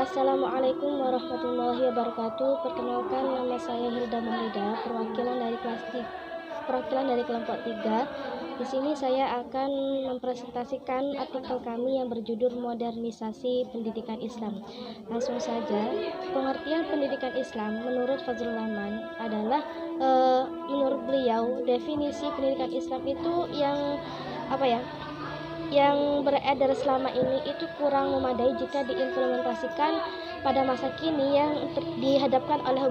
Assalamualaikum warahmatullahi wabarakatuh. Perkenalkan, nama saya Hilda Maulida, perwakilan dari kelompok 3. Di sini saya akan mempresentasikan artikel kami yang berjudul Modernisasi Pendidikan Islam. Langsung saja, pengertian pendidikan Islam menurut Fazlur Rahman adalah menurut beliau definisi pendidikan Islam itu yang beredar selama ini itu kurang memadai jika diimplementasikan pada masa kini yang dihadapkan oleh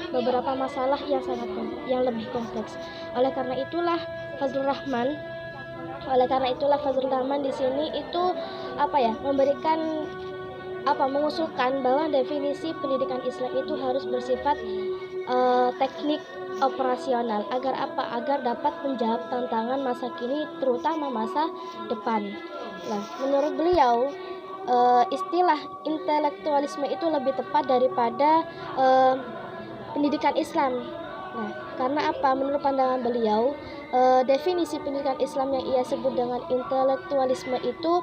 beberapa masalah yang lebih kompleks. Oleh karena itulah Fazlur Rahman di sini itu mengusulkan bahwa definisi pendidikan Islam itu harus bersifat teknik operasional agar dapat menjawab tantangan masa kini terutama masa depan. Nah, menurut beliau istilah intelektualisme itu lebih tepat daripada pendidikan Islam. Nah, karena apa? Menurut pandangan beliau, definisi pendidikan Islam yang ia sebut dengan intelektualisme itu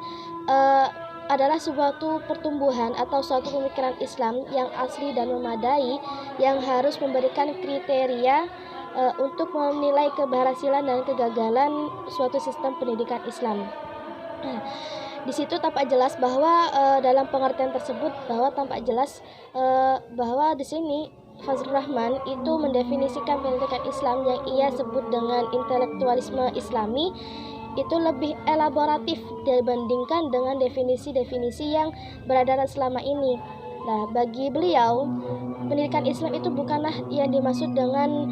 adalah suatu pertumbuhan atau suatu pemikiran Islam yang asli dan memadai yang harus memberikan kriteria untuk menilai keberhasilan dan kegagalan suatu sistem pendidikan Islam. Di situ tampak jelas bahwa dalam pengertian tersebut bahwa di sini Fazlur Rahman itu mendefinisikan pendidikan Islam yang ia sebut dengan intelektualisme Islami itu lebih elaboratif dibandingkan dengan definisi-definisi yang beredar selama ini. Nah, bagi beliau, pendidikan Islam itu bukanlah yang dimaksud dengan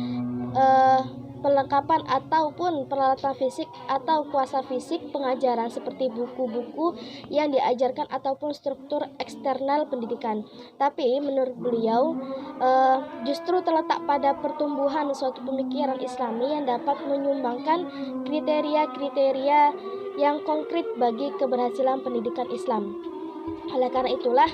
perlengkapan ataupun peralatan fisik atau kuasa fisik pengajaran seperti buku-buku yang diajarkan ataupun struktur eksternal pendidikan. Tapi menurut beliau justru terletak pada pertumbuhan suatu pemikiran Islami yang dapat menyumbangkan kriteria-kriteria yang konkret bagi keberhasilan pendidikan Islam. Oleh karena itulah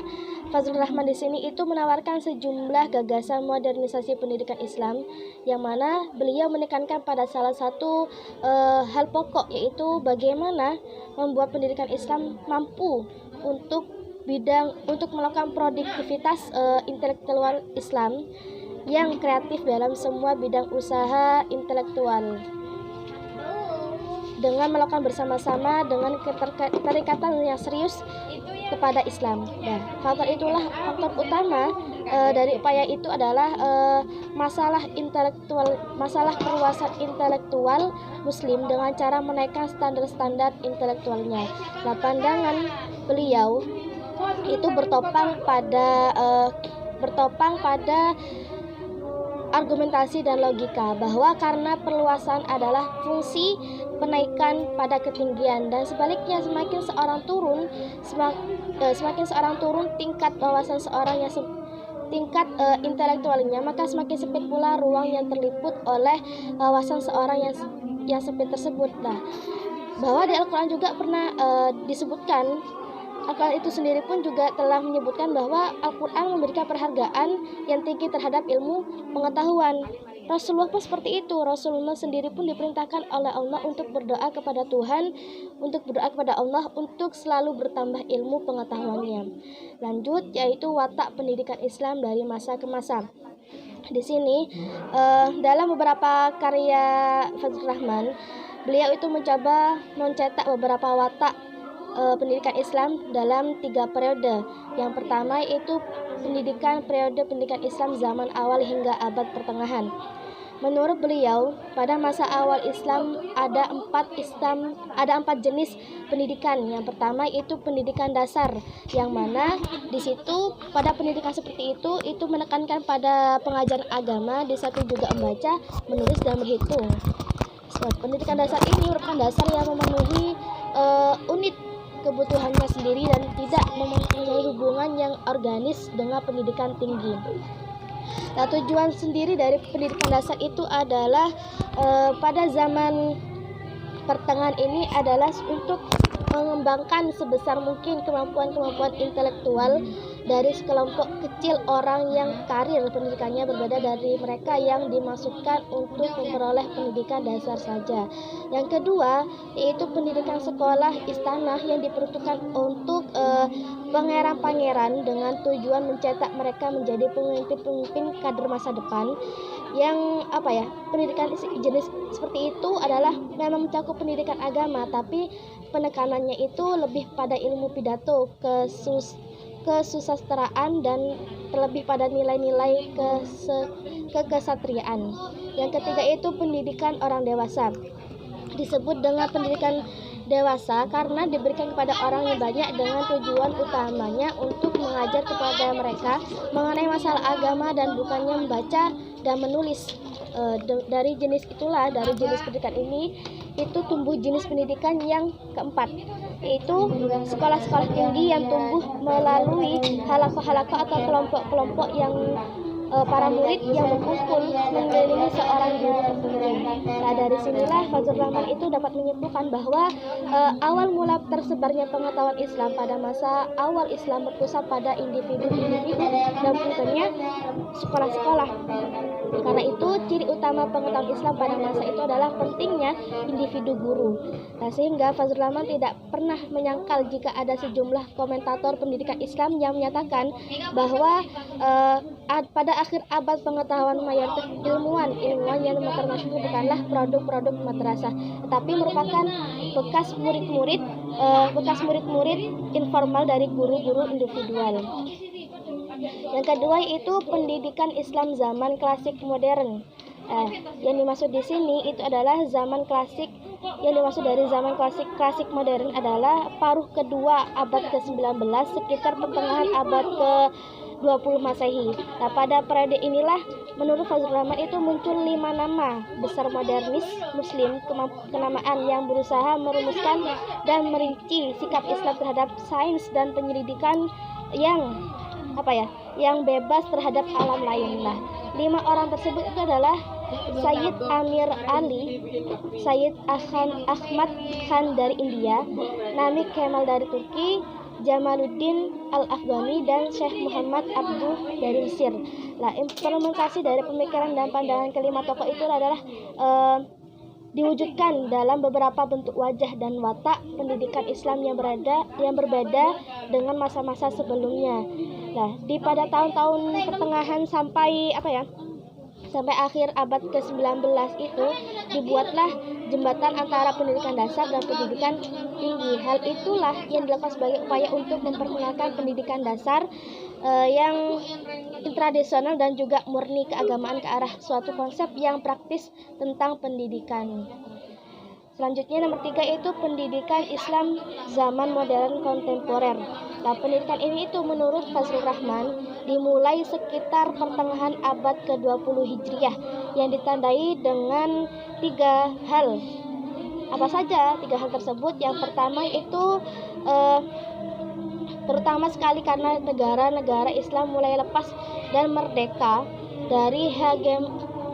Fazlur Rahman di sini itu menawarkan sejumlah gagasan modernisasi pendidikan Islam yang mana beliau menekankan pada salah satu hal pokok, yaitu bagaimana membuat pendidikan Islam mampu untuk melakukan produktivitas intelektual Islam yang kreatif dalam semua bidang usaha intelektual dengan melakukan bersama-sama dengan keterikatan yang serius kepada Islam. Nah, faktor utama dari upaya itu adalah masalah perluasan intelektual Muslim dengan cara menaikkan standar-standar intelektualnya. Nah, pandangan beliau itu bertopang pada argumentasi dan logika bahwa karena perluasan adalah fungsi penaikan pada ketinggian, dan sebaliknya semakin seorang turun tingkat wawasan seorang tingkat intelektualnya, maka semakin sempit pula ruang yang terliput oleh wawasan seorang yang sempit tersebut. Nah, bahwa di Al-Quran juga pernah disebutkan, Al-Quran itu sendiri pun juga telah menyebutkan bahwa Al-Quran memberikan perhargaan yang tinggi terhadap ilmu pengetahuan. Rasulullah pun seperti itu. Rasulullah sendiri pun diperintahkan oleh Allah untuk berdoa kepada Allah untuk selalu bertambah ilmu pengetahuannya. Lanjut, yaitu watak pendidikan Islam dari masa ke masa. Di sini dalam beberapa karya Fazlur Rahman, beliau itu mencoba mencetak beberapa watak pendidikan Islam dalam 3 periode. Yang pertama yaitu periode pendidikan Islam zaman awal hingga abad pertengahan. Menurut beliau, pada masa awal Islam ada 4 jenis pendidikan. Yang pertama itu pendidikan dasar, yang mana di situ pada pendidikan seperti itu menekankan pada pengajaran agama, di satu juga membaca, menulis dan berhitung. Pendidikan dasar ini merupakan dasar yang memenuhi unit kebutuhannya sendiri dan tidak mempunyai hubungan yang organis dengan pendidikan tinggi. Nah, tujuan sendiri dari pendidikan dasar itu adalah pada zaman pertengahan ini adalah untuk mengembangkan sebesar mungkin kemampuan-kemampuan intelektual dari sekelompok kecil orang yang karir pendidikannya berbeda dari mereka yang dimasukkan untuk memperoleh pendidikan dasar saja. Yang kedua yaitu pendidikan sekolah istana yang diperuntukkan untuk pangeran-pangeran dengan tujuan mencetak mereka menjadi pemimpin-pemimpin kader masa depan. Yang pendidikan jenis seperti itu adalah memang mencakup pendidikan agama, tapi penekanannya itu lebih pada ilmu pidato, kesusastraan, dan terlebih pada nilai-nilai kekesatriaan. Yang ketiga itu pendidikan orang dewasa. Disebut dengan pendidikan dewasa karena diberikan kepada orang yang banyak dengan tujuan utamanya untuk mengajar kepada mereka mengenai masalah agama dan bukannya membaca dan menulis. Dari jenis pendidikan ini itu tumbuh jenis pendidikan yang keempat, yaitu sekolah-sekolah tinggi yang tumbuh melalui halaqah-halaqah atau kelompok-kelompok yang para murid yang berkumpul mengelilingi seorang guru tertentu. Nah, dari sinilah Fazlur Rahman itu dapat menyimpulkan bahwa awal mula tersebarnya pengetahuan Islam pada masa awal Islam berpusat pada individu-individu dan bukannya sekolah-sekolah. Karena itu ciri utama pengetahuan Islam pada masa itu adalah pentingnya individu guru. Nah, sehingga Fazlur Rahman tidak pernah menyangkal jika ada sejumlah komentator pendidikan Islam yang menyatakan bahwa pada akhir abad pengetahuan mayoritas ilmuwan yang termasyhur bukanlah produk-produk madrasah, tetapi merupakan bekas murid-murid informal dari guru-guru individual. Yang kedua itu pendidikan Islam zaman klasik modern. Yang dimaksud di sini itu adalah zaman klasik. Yang dimaksud dari zaman klasik modern adalah paruh kedua abad ke-19 sekitar pertengahan abad ke-20 Masehi. Nah, pada periode inilah menurut Fazlur Rahman itu muncul 5 nama besar modernis Muslim kenamaan yang berusaha merumuskan dan merinci sikap Islam terhadap sains dan penyelidikan yang bebas terhadap alam lain. Nah, 5 orang tersebut itu adalah Sayyid Amir Ali, Sayyid Ahmad Khan dari India, Namik Kemal dari Turki, Jamaluddin Al-Afghani, dan Syekh Muhammad Abduh dari Mesir. Nah, implementasi dari pemikiran dan pandangan kelima tokoh itu adalah diwujudkan dalam beberapa bentuk wajah dan watak pendidikan Islam yang berbeda dengan masa-masa sebelumnya. Nah, pada tahun-tahun pertengahan sampai akhir abad ke-19 itu dibuatlah jembatan antara pendidikan dasar dan pendidikan tinggi. Hal itulah yang dilakukan sebagai upaya untuk memperkenalkan pendidikan dasar yang tradisional dan juga murni keagamaan ke arah suatu konsep yang praktis tentang pendidikan. Selanjutnya nomor 3 itu pendidikan Islam zaman modern kontemporer. Nah, pendidikan ini itu menurut Fazlur Rahman dimulai sekitar pertengahan abad ke-20 Hijriah yang ditandai dengan 3 hal. Apa saja 3 hal tersebut? Yang pertama itu terutama sekali karena negara-negara Islam mulai lepas dan merdeka dari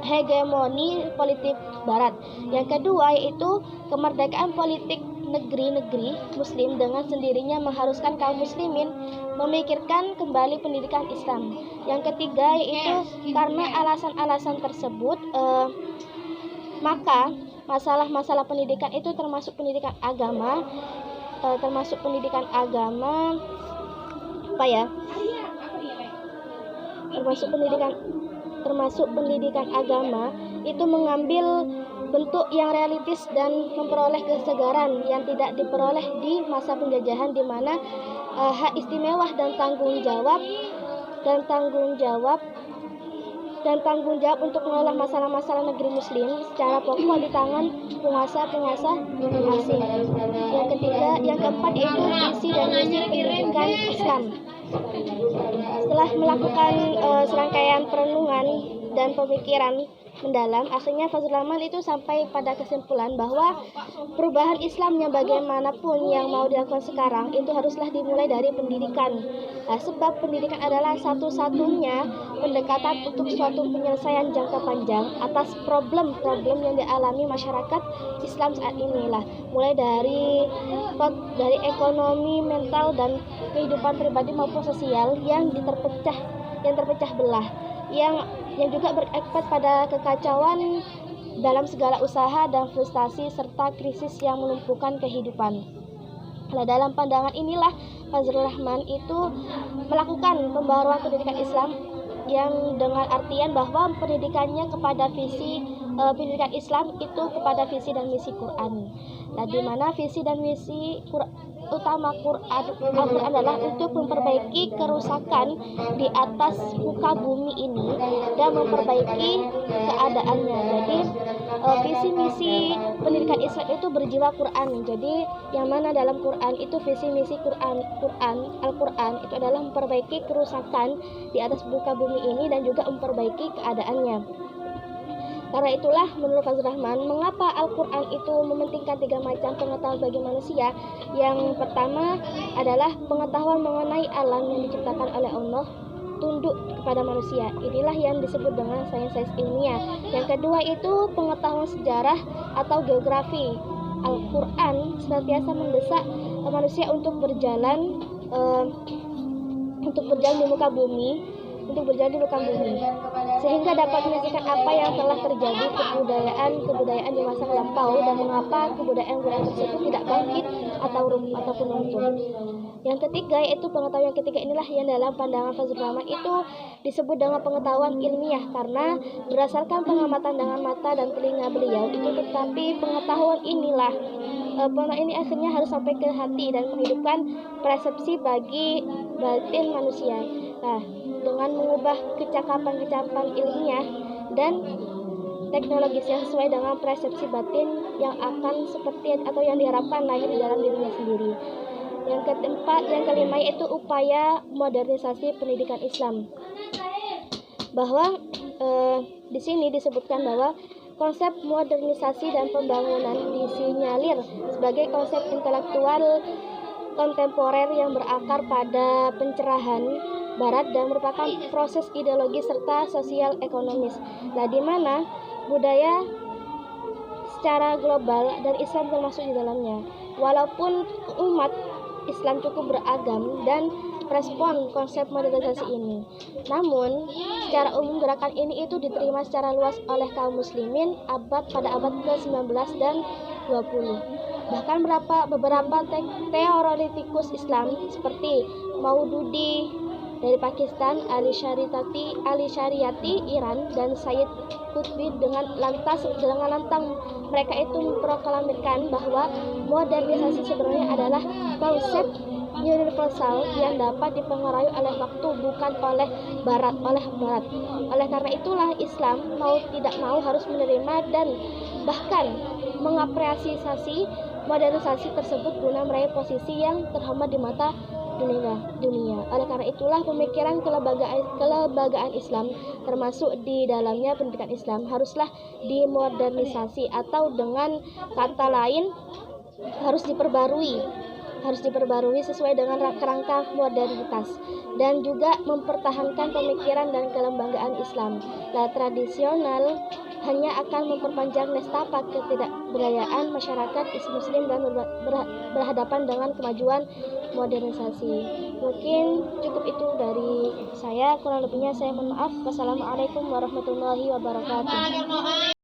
hegemoni politik Barat. Yang kedua yaitu kemerdekaan politik negeri-negeri Muslim dengan sendirinya mengharuskan kaum muslimin memikirkan kembali pendidikan Islam. Yang ketiga yaitu karena alasan-alasan tersebut maka masalah-masalah pendidikan itu termasuk pendidikan agama termasuk pendidikan agama itu mengambil bentuk yang realistis dan memperoleh kesegaran yang tidak diperoleh di masa penjajahan, di mana hak istimewa dan tanggung jawab untuk mengelola masalah-masalah negeri Muslim secara pokok di tangan penguasa-penguasa asing. Yang keempat yaitu visi dan misi pendidikan Islam. Setelah melakukan serangkaian perenungan dan pemikiran mendalam, akhirnya Fazlur Rahman itu sampai pada kesimpulan bahwa perubahan Islam yang bagaimanapun yang mau dilakukan sekarang itu haruslah dimulai dari pendidikan. Nah, sebab pendidikan adalah satu-satunya pendekatan untuk suatu penyelesaian jangka panjang atas problem-problem yang dialami masyarakat Islam saat inilah, mulai dari ekonomi, mental, dan kehidupan pribadi maupun sosial yang terpecah belah, yang juga berakibat pada kekacauan dalam segala usaha dan frustasi serta krisis yang melumpuhkan kehidupan. Nah, dalam pandangan inilah Fazlur Rahman itu melakukan pembaruan pendidikan Islam yang dengan artian bahwa pendidikannya kepada pendidikan Islam itu kepada visi dan misi Quran. Nah, di mana visi dan misi utama Al-Quran adalah untuk memperbaiki kerusakan di atas muka bumi ini dan memperbaiki keadaannya. Jadi visi misi pendidikan Islam itu berjiwa Quran. Jadi yang mana dalam Quran itu visi misi Al-Quran itu adalah memperbaiki kerusakan di atas muka bumi ini dan juga memperbaiki keadaannya. Karena itulah menurut Fazlur Rahman, mengapa Al-Quran itu mementingkan 3 macam pengetahuan bagi manusia. Yang pertama adalah pengetahuan mengenai alam yang diciptakan oleh Allah tunduk kepada manusia. Inilah yang disebut dengan sains-sains ilmiah. Yang kedua itu pengetahuan sejarah atau geografi. Al-Quran senantiasa mendesak manusia untuk berjalan di muka bumi, sehingga dapat menyaksikan apa yang telah terjadi kebudayaan di masa lampau dan mengapa kebudayaan tersebut tidak bangkit ataupun runtuh. Yang ketiga yaitu pengetahuan yang ketiga inilah yang dalam pandangan Fazlur Rahman itu disebut dengan pengetahuan ilmiah karena berdasarkan pengamatan dengan mata dan telinga beliau itu, tetapi pengetahuan ini akhirnya harus sampai ke hati dan menghidupkan persepsi bagi batin manusia. Nah, dengan mengubah kecakapan ilmiah dan teknologis yang sesuai dengan persepsi batin yang akan seperti atau yang diharapkan lahir di dalam dirinya sendiri. Yang kelima yaitu upaya modernisasi pendidikan Islam. Bahwa di sini disebutkan bahwa konsep modernisasi dan pembangunan disinyalir sebagai konsep intelektual kontemporer yang berakar pada pencerahan Barat dan merupakan proses ideologi serta sosial ekonomis. Nah, di mana budaya secara global dan Islam termasuk di dalamnya. Walaupun umat Islam cukup beragam dan respon konsep modernisasi ini, namun secara umum gerakan ini itu diterima secara luas oleh kaum muslimin pada abad ke-19 dan 20. Bahkan beberapa teoretikus Islam seperti Maududi dari Pakistan, Ali Syariati Iran, dan Sayyid Qutbi dengan lantang mereka itu memproklamirkan bahwa modernisasi sebenarnya adalah konsep universal yang dapat dipengaruhi oleh waktu, bukan oleh Barat. Oleh karena itulah Islam mau tidak mau harus menerima dan bahkan mengapresiasi modernisasi tersebut guna meraih posisi yang terhormat di mata dunia. Oleh karena itulah pemikiran kelembagaan Islam termasuk di dalamnya pendidikan Islam haruslah dimodernisasi atau dengan kata lain harus diperbarui sesuai dengan kerangka modernitas dan juga mempertahankan pemikiran dan kelembagaan Islam. Tradisional hanya akan memperpanjang nestapa ketidakberdayaan masyarakat Muslim dan berhadapan dengan kemajuan modernisasi. Mungkin cukup itu dari saya, kurang lebihnya saya mohon maaf. Wassalamualaikum warahmatullahi wabarakatuh.